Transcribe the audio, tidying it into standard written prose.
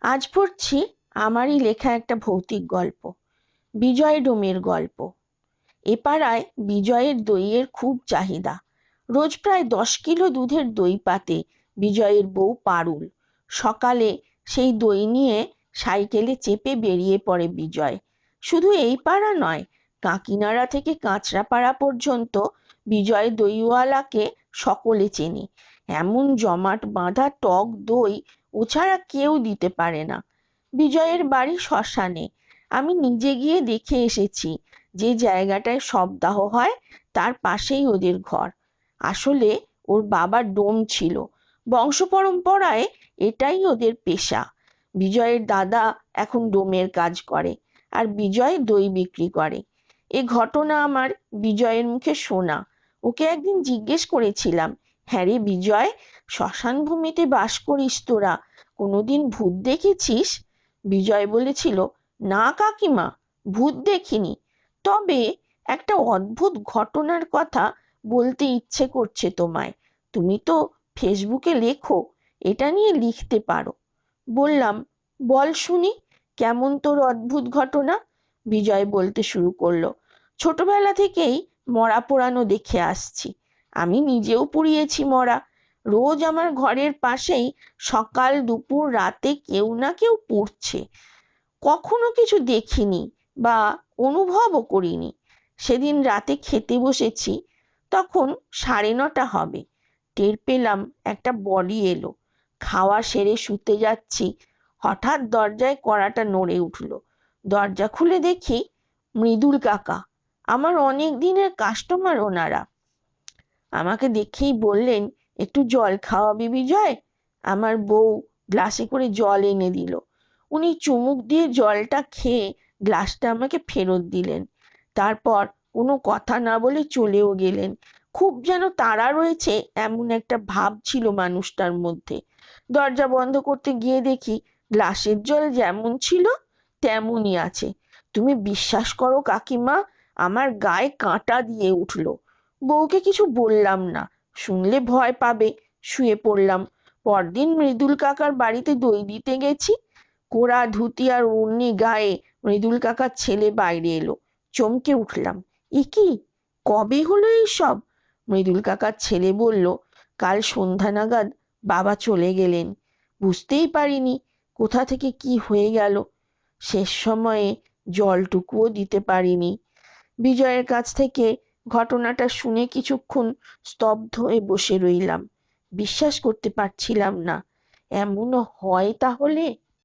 আজ পড়ছি আমারই লেখা একটা ভৌতিক গল্প, বিজয় ডোমের গল্প। এ পাড়ায় বিজয়ের দইয়ের খুব চাহিদা। রোজ প্রায় 10 কিলো দুধের দই পাতে বিজয়ের বউ পারুল। সকালে সেই দই নিয়ে সাইকেলে চেপে বেরিয়ে পড়ে বিজয়। শুধু এই পাড়া নয়, কাকিনাড়া থেকে কাঁচরাপাড়া পর্যন্ত বিজয় দইওয়ালাকে সকলে চেনে। এমন জমাট বাঁধা টক দই ও ছাড়া কেউ দিতে পারে না। বিজয়ের বাড়ি শ্মশানে। আমি নিজে গিয়ে দেখে এসেছি। যে জায়গাটায় শবদাহ হয় তার পাশেই ওদের ঘর। আসলে ওর বাবার ডোম ছিল, বংশ পরম্পরায় এটাই ওদের পেশা। বিজয়ের দাদা এখন ডোমের কাজ করে, আর বিজয় দই বিক্রি করে। এ ঘটনা আমার বিজয়ের মুখে শোনা। ওকে একদিন জিজ্ঞেস করেছিলাম, হ্যাঁ রে বিজয়, শ্মশান ভূমিতে বাস করিস তোরা, কোনোদিন ভূত দেখেছিস? বিজয় বলেছিল, না কাকিমা, ভূত দেখিনি, তবে একটা অদ্ভুত ঘটনার কথা বলতে ইচ্ছে করছে তোমায়। তুমি তো ফেসবুকে লেখো, এটা নিয়ে লিখতে পারো। বললাম, বল শুনি, কেমন তোর অদ্ভুত ঘটনা? বিজয় বলতে শুরু করলো, ছোটবেলা থেকেই মরা পোড়ানো দেখে আসছি। আমি নিজেও পুড়িয়েছি মরা। রোজ আমার ঘরের পাশেই সকাল দুপুর রাতে কেউ না কেউ পুড়ছে। কখনো কিছু দেখিনি বা অনুভবও করিনি। সেদিন রাতে খেতে বসেছি, তখন 9:30 হবে। টের পেলাম একটা বডি এলো। খাওয়া সেরে শুতে যাচ্ছি, হঠাৎ দরজায় কড়াটা নড়ে উঠলো। দরজা খুলে দেখি মৃদুল কাকা, আমার অনেক দিনের কাস্টমার ওনারা। আমাকে দেখেই বললেন, একটু জল খাওয়াবি বিজয়? আমার বউ গ্লাসে করে জল এনে দিল। উনি চুমুক দিয়ে জলটা খেয়ে গ্লাসটা আমাকে ফেরত দিলেন। তারপর কোনো কথা না বলে চলেও গেলেন। খুব যেন তাড়া রয়েছে এমন একটা ভাব ছিল মানুষটার মধ্যে। দরজা বন্ধ করতে গিয়ে দেখি গ্লাসের জল যেমন ছিল তেমনই আছে। তুমি বিশ্বাস করো কাকিমা, আমার গায়ে কাঁটা দিয়ে উঠলো। বউকে কিছু বললাম না, শুনলে ভয় পাবে। শুয়ে পড়লাম। পরদিন মৃদুল কাকার বাড়িতে দই দিতে গেছি। কোরা ধুতি আর ওড়নি গায়ে মৃদুল কাকার ছেলে বাইরে এলো। চমকে উঠলাম, এ কি, কবে হলো এইসব? মৃদুল কাকার ছেলে বলল, কাল সন্ধ্যা নাগাদ বাবা চলে গেলেন। বুঝতেই পারিনি কোথা থেকে কি হয়ে গেল। শেষ সময়ে জলটুকুও দিতে পারিনি। বিজয়ের কাছ থেকে ঘটনাটা শুনে কিছুক্ষণ স্তব্ধ হয়ে বসে রইলাম। বিশ্বাস করতে পারছিলাম না। এমনও হয় তাহলে?